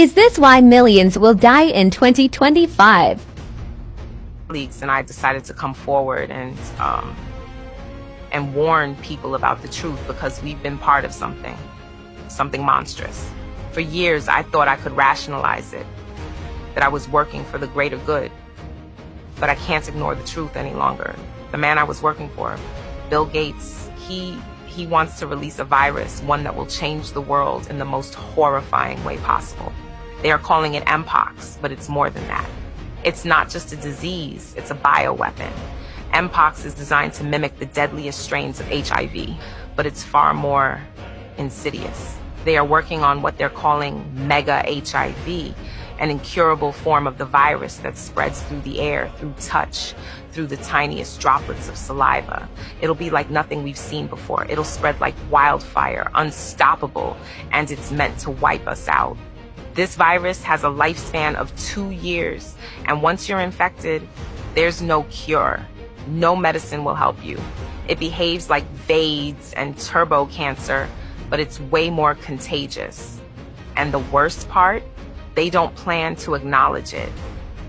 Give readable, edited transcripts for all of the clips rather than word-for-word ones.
Is this why millions will die in 2025? And I decided to come forward and warn people about the truth, because we've been part of something monstrous. For years, I thought I could rationalize it, that I was working for the greater good. But I can't ignore the truth any longer. The man I was working for, Bill Gates, he wants to release a virus, one that will change the world in the most horrifying way possible. They are calling it Mpox, but it's more than that. It's not just a disease, it's a bioweapon. Mpox is designed to mimic the deadliest strains of HIV, but it's far more insidious. They are working on what they're calling mega HIV, an incurable form of the virus that spreads through the air, through touch, through the tiniest droplets of saliva. It'll be like nothing we've seen before. It'll spread like wildfire, unstoppable, and it's meant to wipe us out. This virus has a lifespan of 2 years, and once you're infected, there's no cure. No medicine will help you. It behaves like VAIDS and turbo cancer, but it's way more contagious. And the worst part, they don't plan to acknowledge it.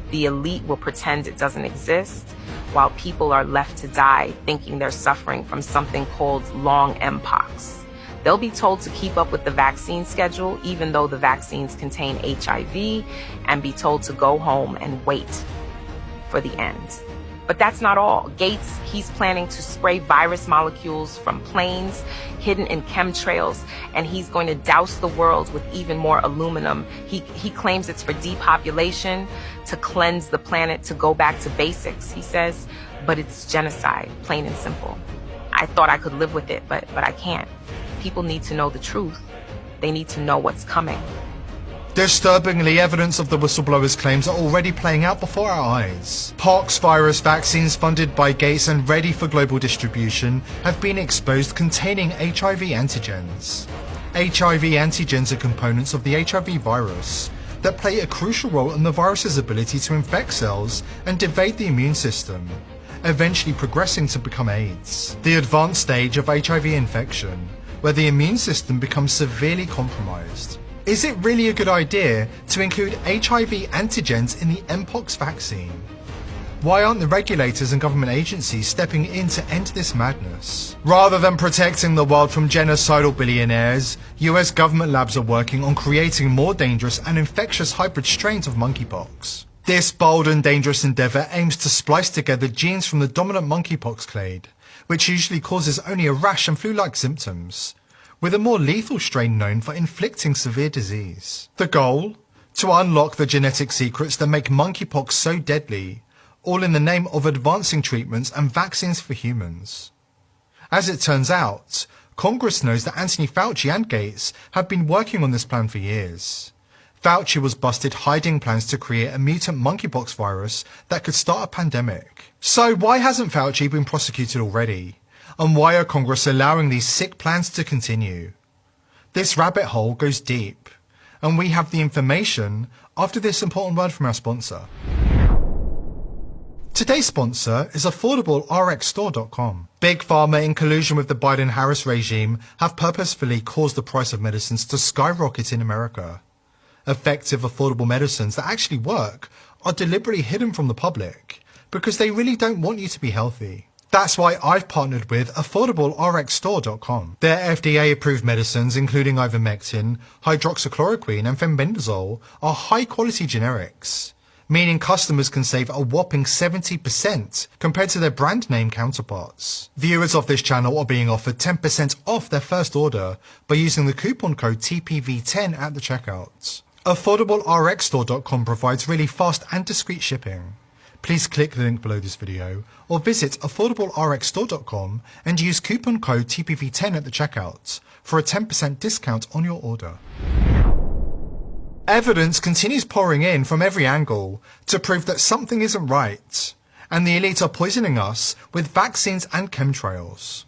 The elite will pretend it doesn't exist, while people are left to die thinking they're suffering from something called long Mpox. They'll be told to keep up with the vaccine schedule, even though the vaccines contain HIV, and be told to go home and wait for the end. But that's not all. Gates, he's planning to spray virus molecules from planes hidden in chemtrails, and he's going to douse the world with even more aluminum. He claims it's for depopulation, to cleanse the planet, to go back to basics, he says, but it's genocide, plain and simple. I thought I could live with it, but I can't. People need to know the truth. They need to know what's coming. Disturbingly, evidence of the whistleblower's claims are already playing out before our eyes. Pox virus vaccines funded by Gates and ready for global distribution have been exposed containing HIV antigens. HIV antigens are components of the HIV virus that play a crucial role in the virus's ability to infect cells and evade the immune system, eventually progressing to become AIDS, the advanced stage of HIV infection, where the immune system becomes severely compromised. Is it really a good idea to include HIV antigens in the Mpox vaccine? Why aren't the regulators and government agencies stepping in to end this madness? Rather than protecting the world from genocidal billionaires, US government labs are working on creating more dangerous and infectious hybrid strains of monkeypox. This bold and dangerous endeavour aims to splice together genes from the dominant monkeypox clade, which usually causes only a rash and flu-like symptoms, with a more lethal strain known for inflicting severe disease. The goal? To unlock the genetic secrets that make monkeypox so deadly, all in the name of advancing treatments and vaccines for humans. As it turns out, Congress knows that Anthony Fauci and Gates have been working on this plan for years. Fauci was busted hiding plans to create a mutant monkeypox virus that could start a pandemic. So why hasn't Fauci been prosecuted already? And why are Congress allowing these sick plans to continue? This rabbit hole goes deep, and we have the information after this important word from our sponsor. Today's sponsor is AffordableRxStore.com. Big Pharma, in collusion with the Biden-Harris regime, have purposefully caused the price of medicines to skyrocket in America. Effective, affordable medicines that actually work are deliberately hidden from the public because they really don't want you to be healthy. That's why I've partnered with AffordableRxStore.com. Their FDA-approved medicines, including ivermectin, hydroxychloroquine, and fenbendazole, are high-quality generics, meaning customers can save a whopping 70% compared to their brand name counterparts. Viewers of this channel are being offered 10% off their first order by using the coupon code TPV10 at the checkout. AffordableRxStore.com provides really fast and discreet shipping. Please click the link below this video or visit AffordableRxStore.com and use coupon code TPV10 at the checkout for a 10% discount on your order. Evidence continues pouring in from every angle to prove that something isn't right, and the elite are poisoning us with vaccines and chemtrails.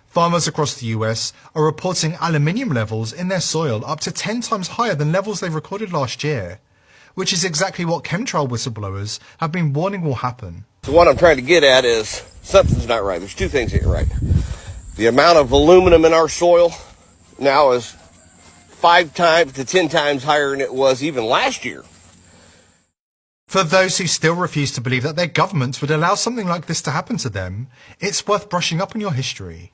Farmers across the US are reporting aluminium levels in their soil up to 10 times higher than levels they recorded last year, which is exactly what chemtrail whistleblowers have been warning will happen. So what I'm trying to get at is something's not right. There's two things that ain't right. The amount of aluminum in our soil now is 5 times to 10 times higher than it was even last year. For those who still refuse to believe that their governments would allow something like this to happen to them, it's worth brushing up on your history.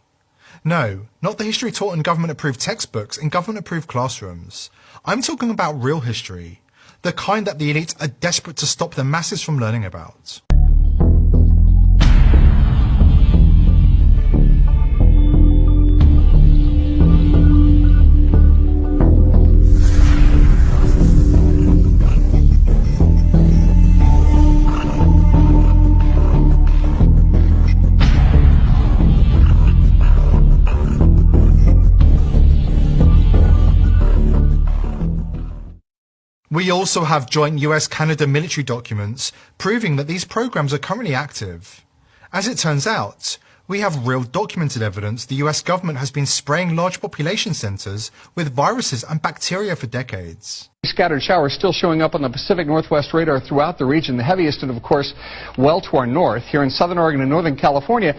No, not the history taught in government-approved textbooks in government-approved classrooms. I'm talking about real history, the kind that the elites are desperate to stop the masses from learning about. We also have joint US-Canada military documents proving that these programs are currently active. As it turns out, we have real documented evidence the US government has been spraying large population centers with viruses and bacteria for decades. Scattered showers still showing up on the Pacific Northwest radar throughout the region. The heaviest, and of course, well to our north. Here in southern Oregon and northern California,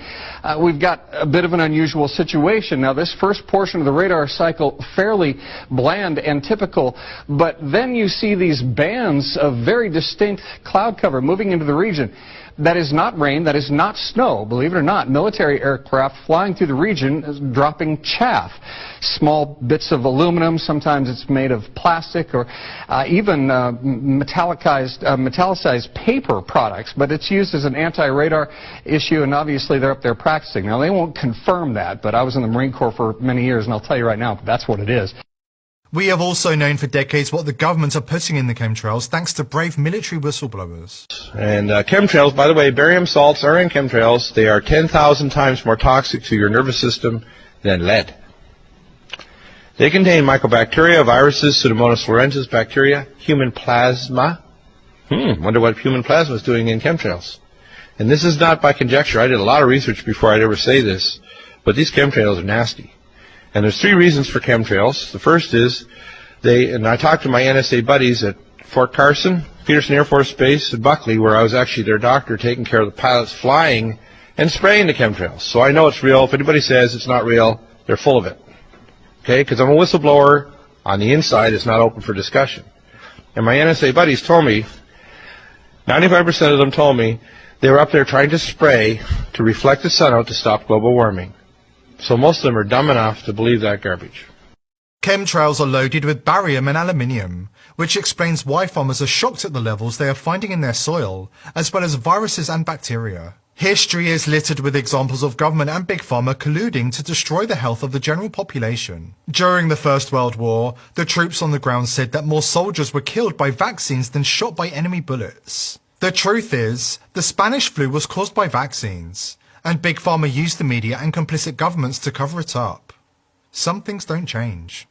we've got a bit of an unusual situation. Now, this first portion of the radar cycle, fairly bland and typical, but then you see these bands of very distinct cloud cover moving into the region. That is not rain, that is not snow, believe it or not. Military aircraft flying through the region dropping chaff. Small bits of aluminum, sometimes it's made of plastic or even metallicized paper products, but it's used as an anti-radar issue, and obviously they're up there practicing. Now, they won't confirm that, but I was in the Marine Corps for many years, and I'll tell you right now, that's what it is. We have also known for decades what the government are putting in the chemtrails thanks to brave military whistleblowers. And chemtrails, by the way, barium salts are in chemtrails. They are 10,000 times more toxic to your nervous system than lead. They contain mycobacteria, viruses, Pseudomonas florensis bacteria, human plasma. Wonder what human plasma is doing in chemtrails. And this is not by conjecture. I did a lot of research before I'd ever say this, but these chemtrails are nasty. And there's 3 reasons for chemtrails. The first is and I talked to my NSA buddies at Fort Carson, Peterson Air Force Base, and Buckley, where I was actually their doctor taking care of the pilots flying and spraying the chemtrails. So I know it's real. If anybody says it's not real, they're full of it. Okay? Because I'm a whistleblower. On the inside, it's not open for discussion. And my NSA buddies told me, 95% of them told me, they were up there trying to spray to reflect the sun out to stop global warming. So most of them are dumb enough to believe that garbage. Chemtrails are loaded with barium and aluminium, which explains why farmers are shocked at the levels they are finding in their soil, as well as viruses and bacteria. History is littered with examples of government and big pharma colluding to destroy the health of the general population. During the First World War, the troops on the ground said that more soldiers were killed by vaccines than shot by enemy bullets. The truth is, the Spanish flu was caused by vaccines, and Big Pharma used the media and complicit governments to cover it up. Some things don't change.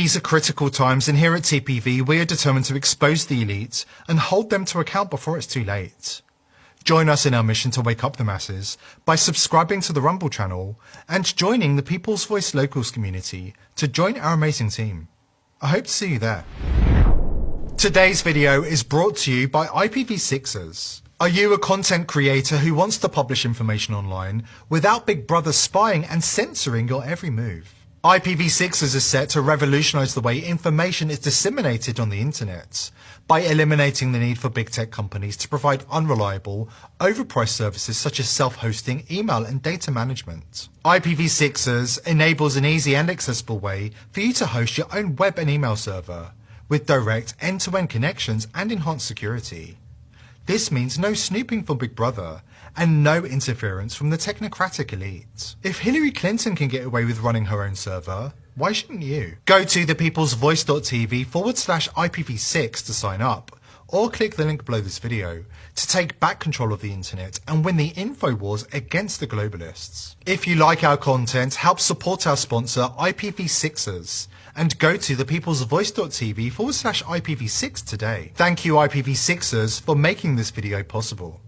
These are critical times, and here at TPV we are determined to expose the elite and hold them to account before it's too late. Join us in our mission to wake up the masses by subscribing to the Rumble channel and joining the People's Voice Locals community to join our amazing team. I hope to see you there. Today's video is brought to you by IPv6ers. Are you a content creator who wants to publish information online without Big Brother spying and censoring your every move? IPv6ers is set to revolutionize the way information is disseminated on the internet by eliminating the need for big tech companies to provide unreliable, overpriced services such as self-hosting, email and data management. IPv6ers enables an easy and accessible way for you to host your own web and email server with direct end-to-end connections and enhanced security. This means no snooping from Big Brother and no interference from the technocratic elite. If Hillary Clinton can get away with running her own server, why shouldn't you? Go to thepeoplesvoice.tv/IPv6 to sign up, or click the link below this video to take back control of the internet and win the info wars against the globalists. If you like our content, help support our sponsor IPv6ers and go to thepeoplesvoice.tv/IPv6 today. Thank you IPv6ers for making this video possible.